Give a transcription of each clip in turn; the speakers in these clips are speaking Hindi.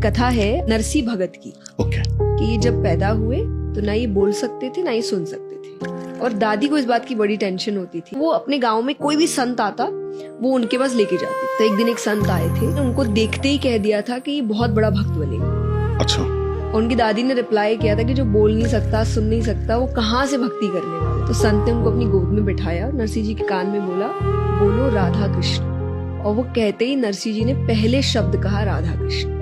कथा है नरसी भगत की। ओके। कि ये जब पैदा हुए तो ना ये बोल सकते थे ना ये सुन सकते थे, और दादी को इस बात की बड़ी टेंशन होती थी। वो अपने गांव में कोई भी संत आता वो उनके पास लेके जाती। तो एक दिन एक संत आए थे, उनको देखते ही कह दिया था कि ये बहुत बड़ा भक्त बनेगा। अच्छा। और उनकी दादी ने रिप्लाई किया था कि जो बोल नहीं सकता सुन नहीं सकता वो कहाँ से भक्ति करने वाला। तो संत ने उनको अपनी गोद में बिठाया और नरसी जी के कान में बोला, बोलो राधा कृष्ण। और वो कहते ही नरसी जी ने पहले शब्द कहा राधा कृष्ण।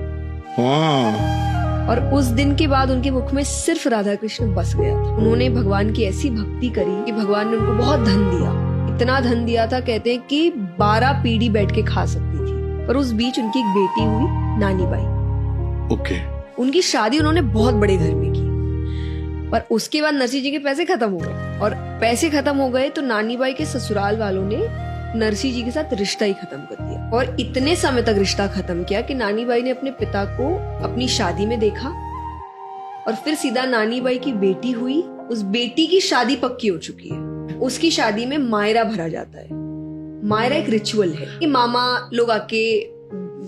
और उस दिन के बाद उनके मुख में सिर्फ राधा कृष्ण बस गया था। उन्होंने भगवान की ऐसी भक्ति करी कि भगवान ने उनको बहुत धन दिया। इतना धन दिया था, कहते हैं कि 12 पीढ़ी बैठ के खा सकती थी। और उस बीच उनकी एक बेटी हुई नानी बाई। ओके। उनकी शादी उन्होंने बहुत बड़े घर में की। पर उसके बाद नरसी जी के पैसे खत्म हो गए, और पैसे खत्म हो गए तो नानी बाई के ससुराल वालों ने नरसी जी के साथ रिश्ता ही खत्म कर दिया। और इतने समय तक रिश्ता खत्म किया कि नानी बाई ने अपने पिता को अपनी शादी में देखा, और फिर सीधा नानी बाई की बेटी हुई। उस बेटी की शादी पक्की हो चुकी है। उसकी शादी में मायरा भरा जाता है। मायरा एक रिचुअल है कि मामा लोग आके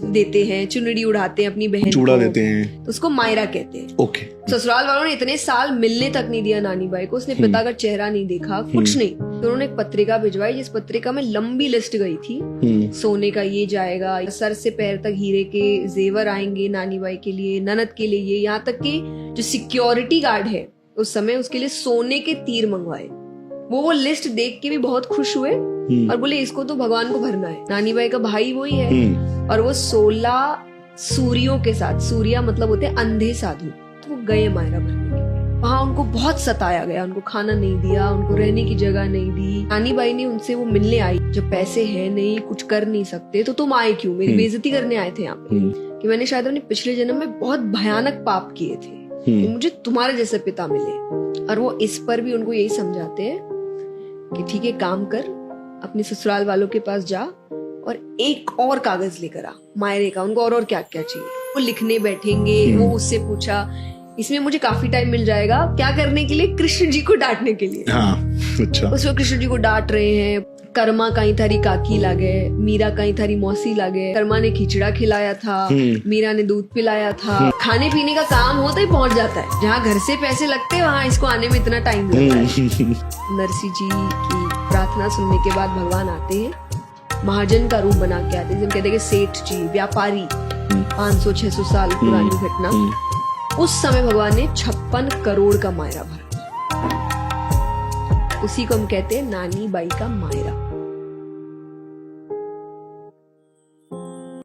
देते हैं, चुनरी उड़ाते हैं अपनी बहन चूड़ा को, देते हैं, तो उसको मायरा कहते हैं। ओके। ससुराल वालों ने इतने साल मिलने तक नहीं दिया नानी बाई को। उसने पिता का चेहरा नहीं देखा, कुछ नहीं। तो उन्होंने एक पत्रिका भिजवाई, जिस पत्रिका में लंबी लिस्ट गई थी। सोने का ये जाएगा, सर से पैर तक हीरे के जेवर आएंगे नानी बाई के लिए, ननद के लिए ये, यहाँ तक कि जो सिक्योरिटी गार्ड है उस समय उसके लिए सोने के तीर मंगवाए। वो लिस्ट देख के भी बहुत खुश हुए और बोले इसको तो भगवान को भरना है। नानी बाई का भाई वही है। और वो 16 सूर्यों के साथ, सूर्या मतलब होते हैं अंधे साधु, तो वो गए मायरा भरने के लिए। वहां उनको बहुत सताया गया, उनको खाना नहीं दिया, उनको रहने की जगह नहीं दी। नानी बाई ने उनसे वो मिलने आई, जब पैसे हैं नहीं, कुछ कर नहीं सकते तो तुम आए क्यों, मेरी बेइज्जती करने आए थे यहाँ पे, कि मैंने शायद अपने पिछले जन्म में बहुत भयानक पाप किए थे, मुझे तुम्हारे जैसे पिता मिले। और वो इस पर भी उनको यही समझाते हैं कि ठीक है, काम कर, अपने ससुराल वालों के पास जा और एक और कागज लेकर आ मायरे का। उनको और क्या क्या चाहिए वो लिखने बैठेंगे। वो उससे पूछा, इसमें मुझे काफी टाइम मिल जाएगा, क्या करने के लिए, कृष्ण जी को डांटने के लिए। हाँ, अच्छा। उसमें कृष्ण जी को डांट रहे हैं। कर्मा कहीं थारी काकी लागे, मीरा कहीं थारी मौसी लागे। कर्मा ने खिचड़ा खिलाया था, मीरा ने दूध पिलाया था। खाने पीने का काम होता ही पहुंच जाता है। जहाँ घर से पैसे लगते हैं वहाँ इसको आने में इतना टाइम लगता है। नरसी जी की प्रार्थना सुनने के बाद भगवान आते हैं, महाजन का रूप बना के आते हैं। कहते हैं कि सेठ जी, व्यापारी, 500-600 साल पुरानी घटना। उस समय भगवान ने 56 करोड़ का मायरा भरा। उसी को हम कहते हैं नानी बाई का मायरा।